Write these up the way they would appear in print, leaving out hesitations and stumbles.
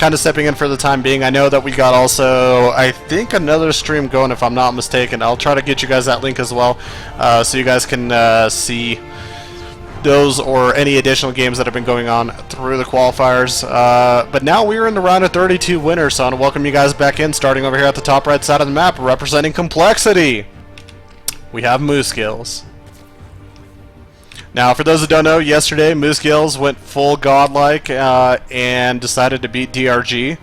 kind of stepping in for the time being. I know that we got also, I think, another stream going, if I'm not mistaken. I'll try to get you guys that link as well, so you guys can see those or any additional games that have been going on through the qualifiers. But now we're in the round of 32 winners, so I want to welcome you guys back in, starting over here at the top right side of the map, representing Complexity. We have coLMoosegills. Now, for those that don't know, yesterday coLMoosegills went full godlike and decided to beat DRG.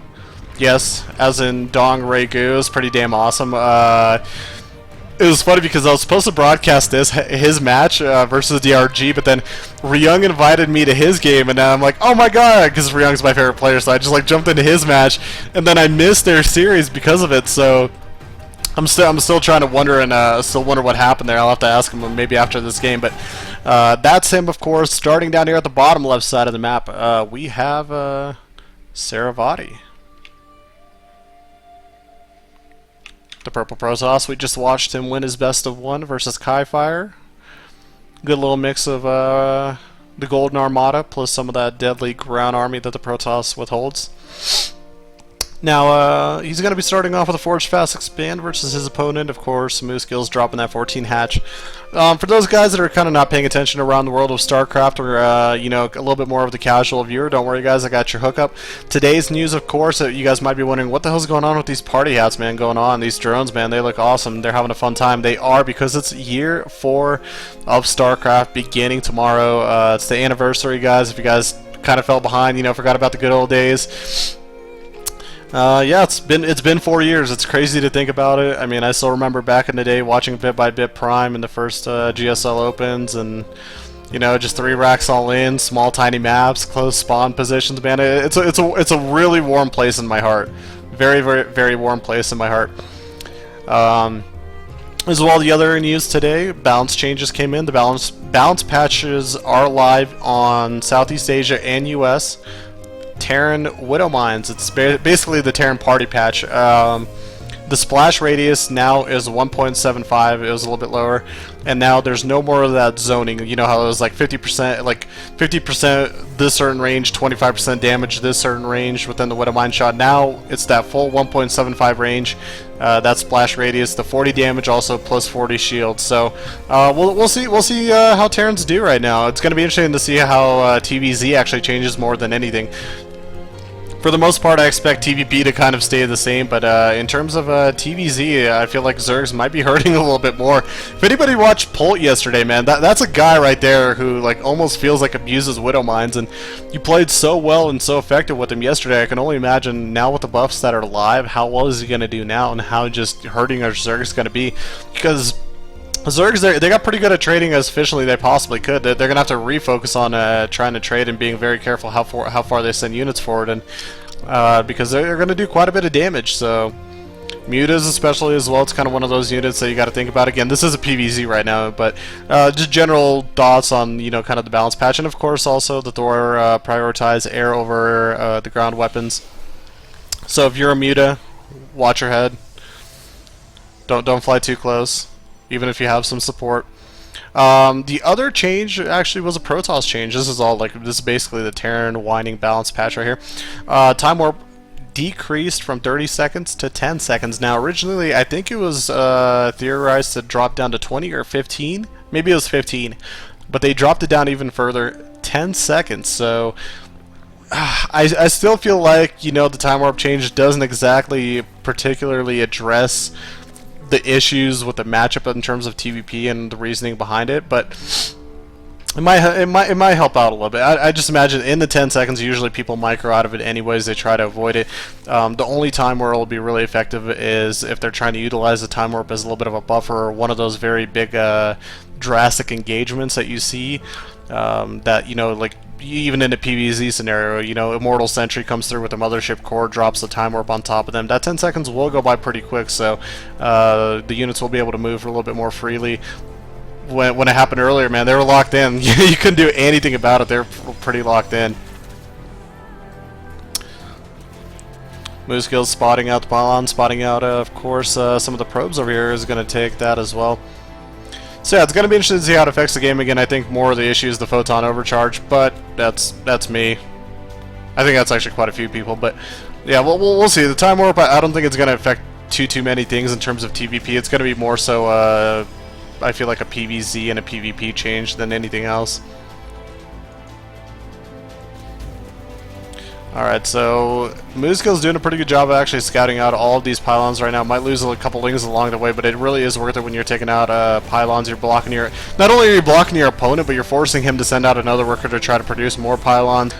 Yes, as in Dong Ray Gu. It was pretty damn awesome. It was funny because I was supposed to broadcast his match versus DRG, but then Ryung invited me to his game, and I'm like, oh my god, because Ryung's my favorite player, so I just like jumped into his match, and then I missed their series because of it. So I'm still trying to wonder, and still wonder what happened there. I'll have to ask him maybe after this game, but that's him, of course. Starting down here at the bottom left side of the map, we have Saravati. The Purple Protoss, we just watched him win his best of 1 versus Qualifier. Good little mix of the Golden Armada plus some of that deadly ground army that the Protoss withholds. Now, he's going to be starting off with a Forge Fast Expand versus his opponent, of course. coLMoosegills dropping that 14 hatch. For those guys that are kind of not paying attention around the world of StarCraft, or you know, a little bit more of the casual viewer, don't worry, guys, I got your hookup. Today's news, of course, you guys might be wondering what the hell's going on with these party hats, man. Going on, these drones, man, they look awesome. They're having a fun time. They are, because it's year 4 of StarCraft beginning tomorrow. It's the anniversary, guys. If you guys kind of fell behind, you know, forgot about the good old days. Yeah, it's been 4 years. It's crazy to think about it. I mean, I still remember back in the day watching Bit by Bit Prime in the first GSL Opens, and you know, just 3 racks all in, small tiny maps, close spawn positions. Man, it's a really warm place in my heart. Very, very, very warm place in my heart. As well, the other news today, balance changes came in. The balance patches are live on Southeast Asia and US. Terran Widow Mines. It's basically the Terran party patch. The splash radius now is 1.75. It was a little bit lower, and now there's no more of that zoning. You know how it was like 50%, like 50% this certain range, 25% damage this certain range within the Widow Mine shot. Now it's that full 1.75 range. That splash radius, the 40 damage, also plus 40 shield. So we'll see how Terrans do right now. It's going to be interesting to see how TVZ actually changes more than anything. For the most part, I expect TVP to kind of stay the same, but in terms of TVZ, I feel like Zergs might be hurting a little bit more. If anybody watched Pult yesterday, man, that's a guy right there who like almost feels like abuses Widow Mines, and you played so well and so effective with him yesterday. I can only imagine now with the buffs that are live, how well is he going to do now, and how just hurting our Zergs is going to be, because Zergs, they got pretty good at trading as efficiently they possibly could. They're going to have to refocus on trying to trade and being very careful how far they send units forward, and because they're going to do quite a bit of damage. So Mutas especially as well, it's kind of one of those units that you got to think about. Again, this is a PvZ right now, but just general thoughts on, you know, kind of the balance patch, and of course also the Thor prioritize air over the ground weapons. So if you're a Muta, watch your head. Don't fly too close, even if you have some support. The other change actually was a Protoss change. This is basically the Terran winding balance patch right here. Time warp decreased from 30 seconds to 10 seconds. Now originally I think it was theorized to drop down to 20 or 15. Maybe it was 15, but they dropped it down even further, 10 seconds. So I still feel like, you know, the time warp change doesn't exactly particularly address the issues with the matchup in terms of TVP and the reasoning behind it, but it might help out a little bit. I just imagine in the 10 seconds, usually people micro out of it anyways. They try to avoid it. The only time where it will be really effective is if they're trying to utilize the time warp as a little bit of a buffer, or one of those very big drastic engagements that you see, that, you know, like even in a PvZ scenario, you know, Immortal Sentry comes through with a Mothership Core, drops the time warp on top of them. That 10 seconds will go by pretty quick, so the units will be able to move a little bit more freely. When it happened earlier, man, they were locked in. You couldn't do anything about it. They're pretty locked in. coLMoosegills spotting out the pylon, spotting out, of course, some of the probes over here is going to take that as well. So yeah, it's going to be interesting to see how it affects the game. Again, I think more of the issue is the photon overcharge, but that's me. I think that's actually quite a few people, but yeah, we'll see. The Time Warp, I don't think it's going to affect too many things in terms of TVP. It's going to be more so, I feel like a PvZ and a PvP change than anything else. Alright, so coLMoosegills doing a pretty good job of actually scouting out all of these pylons right now. Might lose a couple lings along the way, but it really is worth it when you're taking out pylons. You're blocking your... Not only are you blocking your opponent, but you're forcing him to send out another worker to try to produce more pylons.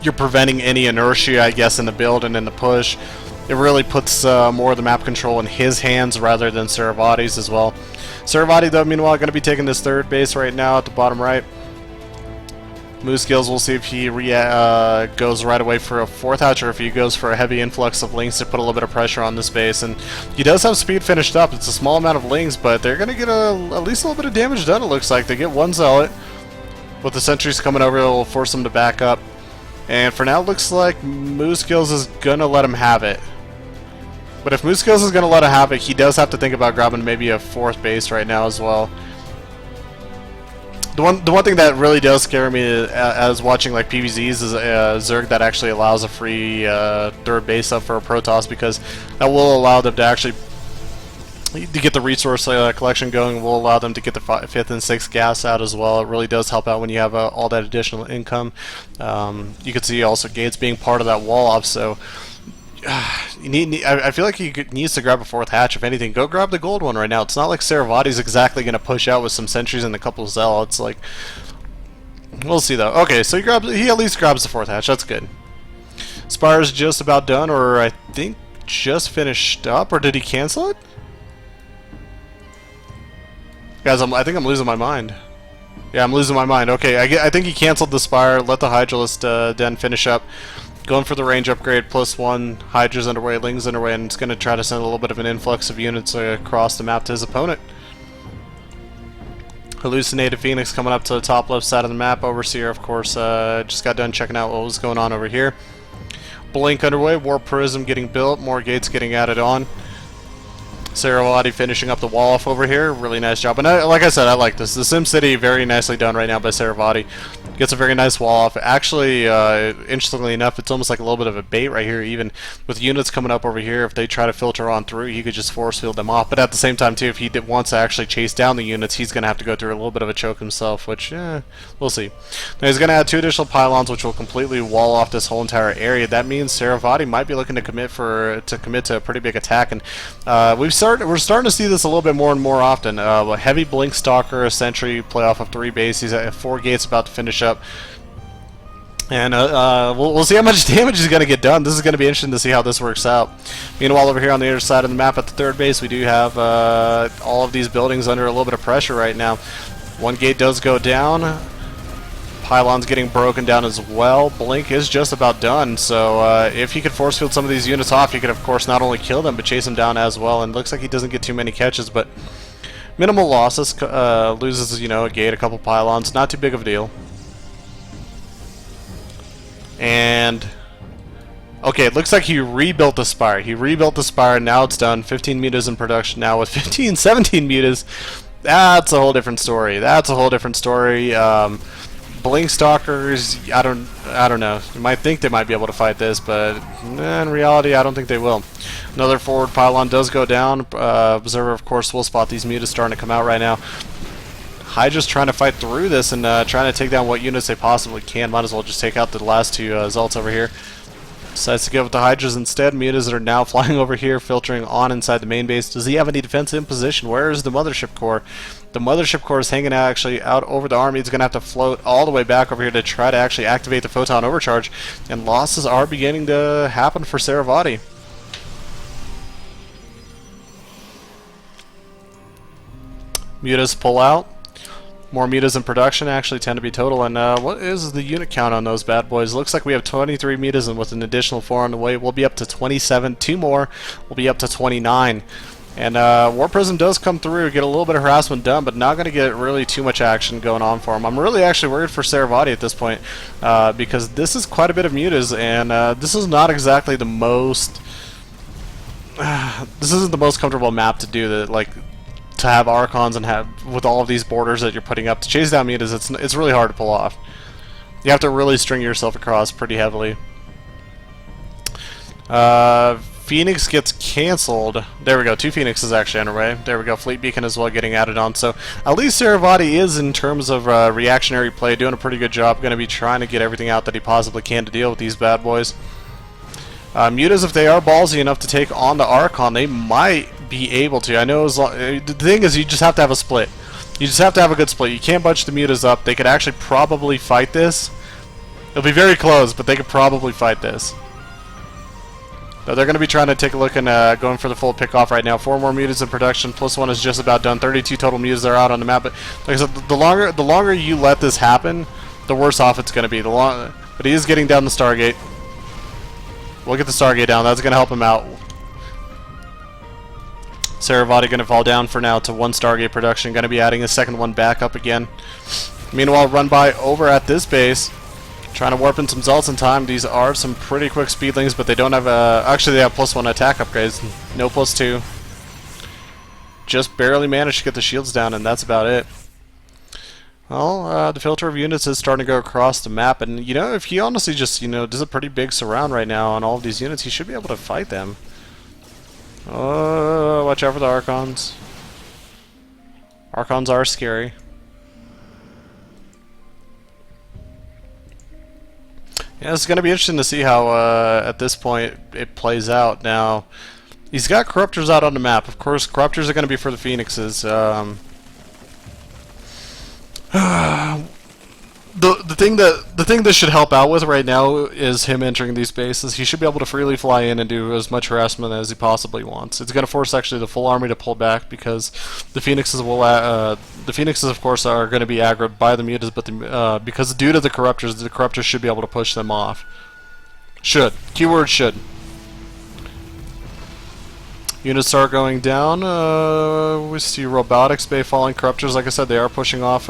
You're preventing any inertia, I guess, in the build and in the push. It really puts more of the map control in his hands rather than SaroVati's as well. SaroVati, though, meanwhile, going to be taking this third base right now at the bottom right. coLMoosegills, we'll see if he goes right away for a fourth hatch or if he goes for a heavy influx of lings to put a little bit of pressure on this base. And he does have speed finished up. It's a small amount of lings, but they're going to get at least a little bit of damage done, it looks like. They get one zealot. With the sentries coming over, it'll force them to back up. And for now, it looks like coLMoosegills is going to let him have it. But if coLMoosegills is going to let him have it, he does have to think about grabbing maybe a fourth base right now as well. The one thing that really does scare me as watching like PvZs is Zerg that actually allows a free third base up for a Protoss, because that will allow them to actually get the resource collection going. Will allow them to get the 5th and 6th gas out as well. It really does help out when you have all that additional income. You can see also Gates being part of that wall off, so I feel like he needs to grab a fourth hatch. If anything, go grab the gold one right now. It's not like SaroVati's exactly going to push out with some sentries and a couple of zealots. Like, we'll see though. Okay, so he at least grabs the fourth hatch. That's good. Spire's just about done, or I think just finished up, or did he cancel it? Guys, I think I'm losing my mind. Yeah, I'm losing my mind. Okay, I think he canceled the Spire. Let the Hydralist den finish up. Going for the range upgrade, +1, Hydra's underway, Ling's underway, and it's going to try to send a little bit of an influx of units across the map to his opponent. Hallucinated Phoenix coming up to the top left side of the map. Overseer, of course, just got done checking out what was going on over here. Blink underway, Warp Prism getting built, more gates getting added on. SaroVati finishing up the wall off over here. Really nice job. And like I said, I like this. The SimCity, very nicely done right now by SaroVati. Gets a very nice wall off. Actually, interestingly enough, it's almost like a little bit of a bait right here. Even with units coming up over here, if they try to filter on through, he could just force field them off. But at the same time, too, if he wants to actually chase down the units, he's going to have to go through a little bit of a choke himself, which, we'll see. Now, he's going to add 2 additional pylons, which will completely wall off this whole entire area. That means SaroVati might be looking to commit to a pretty big attack. And we're starting to see this a little bit more and more often. A heavy Blink Stalker, a Sentry, play off of 3 bases. He's at 4 gates about to finish up. And we'll see how much damage is going to get done. This is going to be interesting to see how this works out. Meanwhile, over here on the other side of the map at the 3rd base, we do have all of these buildings under a little bit of pressure right now. 1 gate does go down. Pylon's getting broken down as well. Blink is just about done, so if he could force field some of these units off, he could, of course, not only kill them, but chase them down as well. And looks like he doesn't get too many catches, but minimal losses. Loses, a gate, a couple pylons. Not too big of a deal. And okay, it looks like he rebuilt the Spire. He rebuilt the Spire, now it's done. 15 mutas in production now with 17 mutas. That's a whole different story. That's a whole different story. Blink Stalkers, I don't know. You might think they might be able to fight this, but in reality, I don't think they will. Another forward pylon does go down. Observer, of course, will spot these mutas starting to come out right now. Hydra's trying to fight through this and trying to take down what units they possibly can. Might as well just take out the last 2 Zolts over here. Decides to go with the Hydras instead. Mutas that are now flying over here, filtering on inside the main base. Does he have any defense in position? Where is the Mothership Core? The Mothership Core is hanging out actually out over the army. It's going to have to float all the way back over here to try to actually activate the Photon Overcharge. And losses are beginning to happen for SaroVati. Mutas pull out. More mutas in production, actually 10 to be total. And what is the unit count on those bad boys? Looks like we have 23 mutas, and with an additional 4 on the way, we'll be up to 27. 2 more, we'll be up to 29. And War Prism does come through, get a little bit of harassment done, but not going to get really too much action going on for him. I'm really actually worried for SaroVati at this point, because this is quite a bit of mutas, and this is not exactly the most... this isn't the most comfortable map to do that, like... to have Archons and have with all of these borders that you're putting up to chase down mutas, it's really hard to pull off. You have to really string yourself across pretty heavily. Phoenix gets cancelled. There we go. 2 Phoenixes actually underway. There we go. Fleet Beacon as well getting added on. So at least Saravati is, in terms of reactionary play, doing a pretty good job. Going to be trying to get everything out that he possibly can to deal with these bad boys. Mutas, if they are ballsy enough to take on the Archon, they might be able to. I know the thing is, you just have to have a split. You just have to have a good split. You can't bunch the Mutas up. They could actually probably fight this. It'll be very close, but they could probably fight this. But they're going to be trying to take a look and going for the full pick-off right now. 4 more Mutas in production, plus 1 is just about done. 32 total Mutas are out on the map. But like I said, the longer you let this happen, the worse off it's going to be. But he is getting down the Stargate. We'll get the Stargate down. That's going to help him out. Saravati going to fall down for now to 1 Stargate production. Going to be adding a second one back up again. Meanwhile, run by over at this base. Trying to warp in some Zelts in time. These are some pretty quick speedlings, but they don't have actually, they have +1 attack upgrades. No +2. Just barely managed to get the shields down, and that's about it. Well, the filter of units is starting to go across the map, and you know, if he honestly just, you know, does a pretty big surround right now on all of these units, he should be able to fight them. Oh, watch out for the Archons. Archons are scary. Yeah, it's going to be interesting to see how, at this point, it plays out. Now, he's got Corruptors out on the map. Of course, Corruptors are going to be for the Phoenixes. The thing that should help out with right now is him entering these bases. He should be able to freely fly in and do as much harassment as he possibly wants. It's going to force actually the full army to pull back because the Phoenixes will. The Phoenixes, of course, are going to be aggroed by the Mutas, but because due to the Corruptors should be able to push them off. Should. Keyword should. Units start going down. We see Robotics Bay falling. Corruptors, like I said, they are pushing off.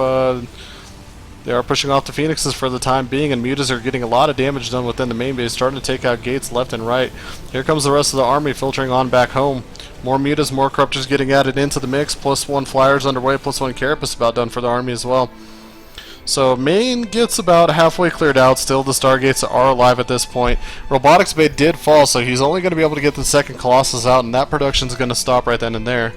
They are pushing off the Phoenixes for the time being, and Mutas are getting a lot of damage done within the main base, starting to take out gates left and right. Here comes the rest of the army filtering on back home. More Mutas, more Corruptors getting added into the mix, +1 Flyers underway, +1 Carapace about done for the army as well. So main gets about halfway cleared out. Still, the Stargates are alive at this point. Robotics Bay did fall, so he's only going to be able to get the second Colossus out, and that production's going to stop right then and there.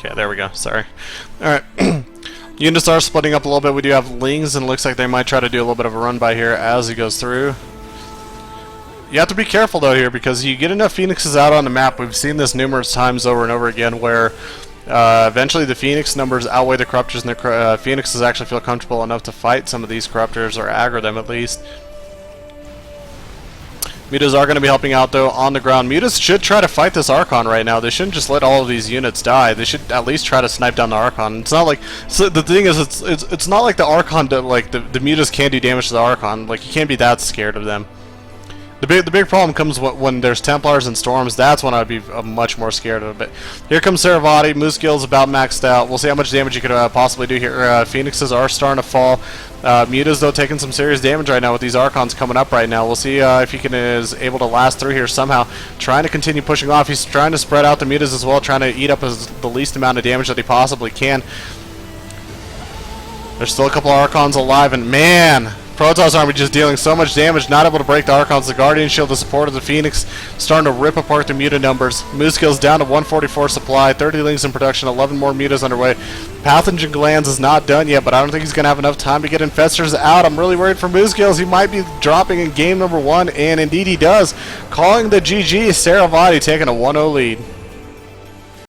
Okay, there we go. Sorry. Alright. Units are splitting up a little bit. We do have Lings, and it looks like they might try to do a little bit of a run by here as he goes through. You have to be careful, though, here, because you get enough Phoenixes out on the map. We've seen this numerous times over and over again, where eventually the Phoenix numbers outweigh the Corruptors, and the Phoenixes actually feel comfortable enough to fight some of these Corruptors, or aggro them at least. Mutas are going to be helping out, though, on the ground. Mutas should try to fight this Archon right now. They shouldn't just let all of these units die. They should at least try to snipe down the Archon. It's not like... So the thing is, it's not like the Archon... Like, the Mutas can do damage to the Archon. Like, you can't be that scared of them. The big problem comes when there's Templars and Storms. That's when I'd be much more scared of it. Here comes Saravati. Moosegills about maxed out. We'll see how much damage you could possibly do here. Phoenixes are starting to fall. Mutas, though, taking some serious damage right now with these Archons coming up right now. We'll see if he is able to last through here somehow. Trying to continue pushing off. He's trying to spread out the Mutas as well, trying to eat up the least amount of damage that he possibly can. There's still a couple Archons alive, and man... Protoss army just dealing so much damage, not able to break the Archons. The Guardian Shield, the support of the Phoenix, starting to rip apart the Muta numbers. Moosegills down to 144 supply, 30 Lings in production, 11 more Mutas underway. Pathogen Glands is not done yet, but I don't think he's going to have enough time to get Infestors out. I'm really worried for Moosegills. He might be dropping in game number 1, and indeed he does. Calling the GG, Saravati taking a 1-0 lead.